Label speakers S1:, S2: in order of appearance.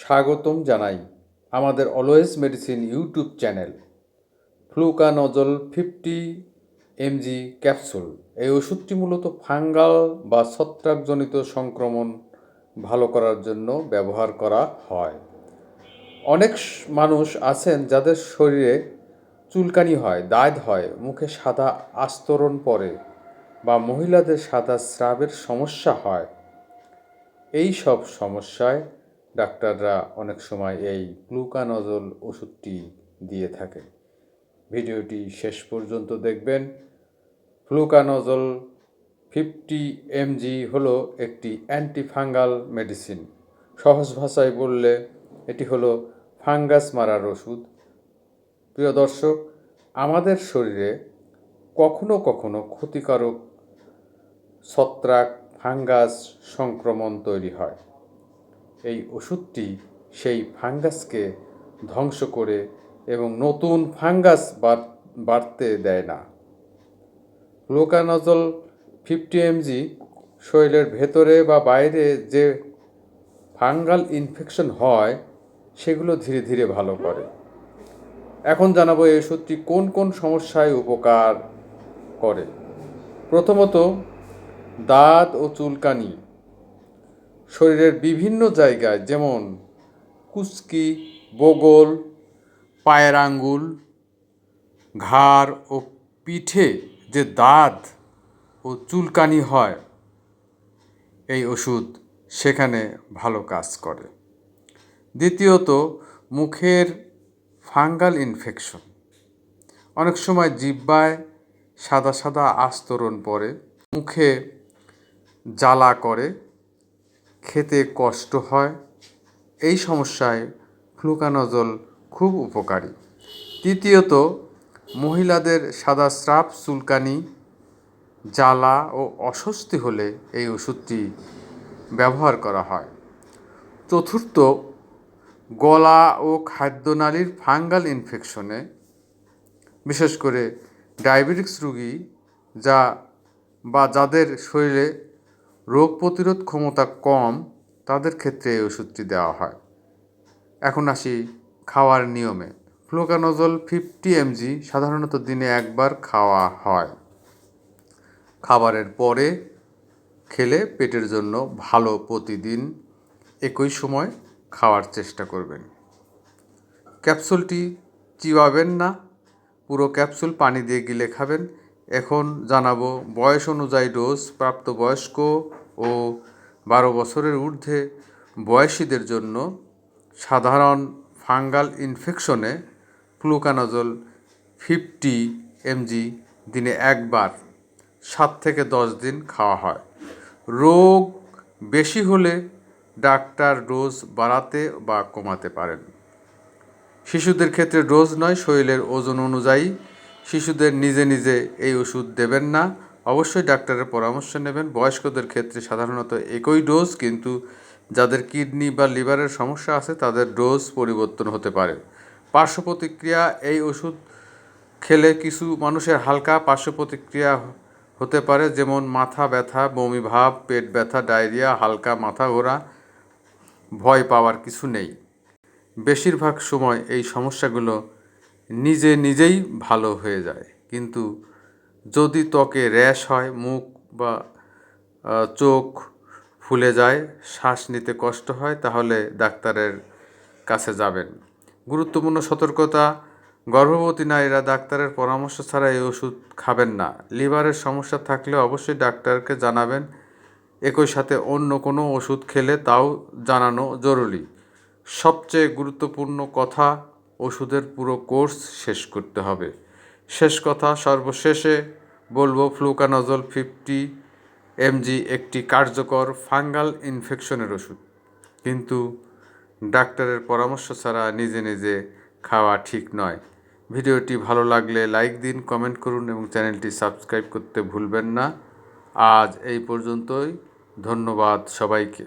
S1: স্বাগতম জানাই আমাদের always medicine YouTube channel. Fluconazole 50 mg capsule. এই ওষুধটি মূলত ফাঙ্গাল বা ছত্রাকজনিত সংক্রমণ ভালো করার জন্য ব্যবহার করা হয়। অনেক মানুষ আছেন যাদের শরীরে চুলকানি হয়, দাঁত হয়, মুখে সাদা আস্তরণ পড়ে বা মহিলাদের সাদা স্রাবের সমস্যা হয়। এই সব সমস্যায় ডাক্তাররা অনেক সময় এই ফ্লুকানজল ওষুধটি দিয়ে থাকেন। ভিডিওটি শেষ পর্যন্ত দেখবেন। ফ্লুকানজল 50 mg হলো একটি অ্যান্টিফাঙ্গাল মেডিসিন। সহজ ভাষায় বললে এটি হলো ফাঙ্গাস মারার ওষুধ। প্রিয় দর্শক, আমাদের শরীরে কখনো কখনো ক্ষতিকারক ছত্রাক ফাঙ্গাস সংক্রমণ তৈরি হয়। এই ওষুধটি সেই ফাঙ্গাসকে ধ্বংস করে এবং নতুন ফাঙ্গাস বাড়তে দেয় না। ফ্লুকানজল 50 mg শরীরের ভেতরে বা বাইরে যে ফাঙ্গাল ইনফেকশন হয় সেগুলো ধীরে ধীরে ভালো করে। এখন জানাবো এই ওষুধটি কোন কোন সমস্যায় উপকার করে। প্রথমত, দাঁত ও চুলকানি। শরীরের বিভিন্ন জায়গায় যেমন কুচকি, বগল, পায়ের আঙ্গুল, ঘাড় ও পিঠে যে দাঁত ও চুলকানি হয়, এই ওষুধ সেখানে ভালো কাজ করে। দ্বিতীয়ত, মুখের ফাঙ্গাল ইনফেকশন। অনেক সময় জিহ্বায় সাদা সাদা আস্তরণ পড়ে, মুখে জ্বালা করে, খেতে কষ্ট হয়। এই সমস্যায় ফ্লুকানজল খুব উপকারী। তৃতীয়ত, মহিলাদের সাদা স্রাব, চুলকানি, জ্বালা ও অস্বস্তি হলে এই ওষুধটি ব্যবহার করা হয়। চতুর্থ, গলা ও খাদ্যনালীর ফাঙ্গাল ইনফেকশনে, বিশেষ করে ডায়াবেটিক্স রোগী যাদের শরীরে রোগ প্রতিরোধ ক্ষমতা কম, তাদের ক্ষেত্রে এই ওষুধটি দেওয়া হয়। এখন আসি খাওয়ার নিয়মে। ফ্লুকানজল 50 mg সাধারণত দিনে একবার খাওয়া হয়। খাবারের পরে খেলে পেটের জন্য ভালো। প্রতিদিন একই সময় খাওয়ার চেষ্টা করবেন। ক্যাপসুলটি চিবাবেন না, পুরো ক্যাপসুল পানি দিয়ে গিলে খাবেন। এখন জানাবো বয়স অনুযায়ী ডোজ। প্রাপ্তবয়স্ক ও 12 বছরের ঊর্ধ্বে বয়সীদের জন্য সাধারণ ফাঙ্গাল ইনফেকশনে ফ্লুকানজল 50 mg দিনে একবার 7 থেকে 10 দিন খাওয়া হয়। রোগ বেশি হলে ডাক্তার ডোজ বাড়াতে বা কমাতে পারেন। শিশুদের ক্ষেত্রে ডোজ নয়, শরীরের ওজন অনুযায়ী। শিশুদের নিজে নিজে এই ওষুধ দেবেন না, অবশ্যই ডাক্তারের পরামর্শ নেবেন। বয়স্কদের ক্ষেত্রে সাধারণত একই ডোজ, কিন্তু যাদের কিডনি বা লিভারের সমস্যা আছে তাদের ডোজ পরিবর্তন হতে পারে। পার্শ্ব প্রতিক্রিয়া। এই ওষুধ খেলে কিছু মানুষের হালকা পার্শ্ব প্রতিক্রিয়া হতে পারে, যেমন মাথা ব্যথা, বমি ভাব, পেট ব্যথা, ডায়রিয়া, হালকা মাথা ঘোরা। ভয় পাওয়ার কিছু নেই। বেশিরভাগ সময় এই সমস্যাগুলো নিজে নিজেই ভালো হয়ে যায়। কিন্তু যদি ত্বকে র্যাশ হয়, মুখ বা চোখ ফুলে যায়, শ্বাস নিতে কষ্ট হয়, তাহলে ডাক্তারের কাছে যাবেন। গুরুত্বপূর্ণ সতর্কতা: গর্ভবতী নারীরা ডাক্তারের পরামর্শ ছাড়া এই ওষুধ খাবেন না। লিভারের সমস্যা থাকলে অবশ্যই ডাক্তারকে জানাবেন। একই সাথে অন্য কোনো ওষুধ খেলে তাও জানানো জরুরি। সবচেয়ে গুরুত্বপূর্ণ কথা, ওষুধের পুরো কোর্স শেষ করতে হবে। শেষ কথা, সর্বশেষে বলবো, ফ্লুকানজল 50 mg একটি কার্যকর ফাঙ্গাল ইনফেকশনের ওষুধ, কিন্তু ডাক্তারের পরামর্শ ছাড়া নিজে নিজে খাওয়া ঠিক নয়। ভিডিওটি ভালো লাগলে লাইক দিন, কমেন্ট করুন এবং চ্যানেলটি সাবস্ক্রাইব করতে ভুলবেন না। আজ এই পর্যন্তই। ধন্যবাদ সবাইকে।